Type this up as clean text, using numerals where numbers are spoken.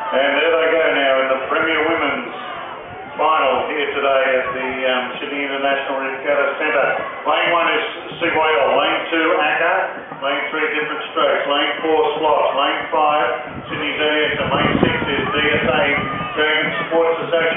And there they go now in the Premier Women's final here today at the Sydney International Regatta Centre. Lane 1 is Siguayo, lane 2 Akka, lane 3 Different Strokes, lane 4 Slots, lane 5 Sydney's Elias, and lane 6 is DSA Dragon Sports Association.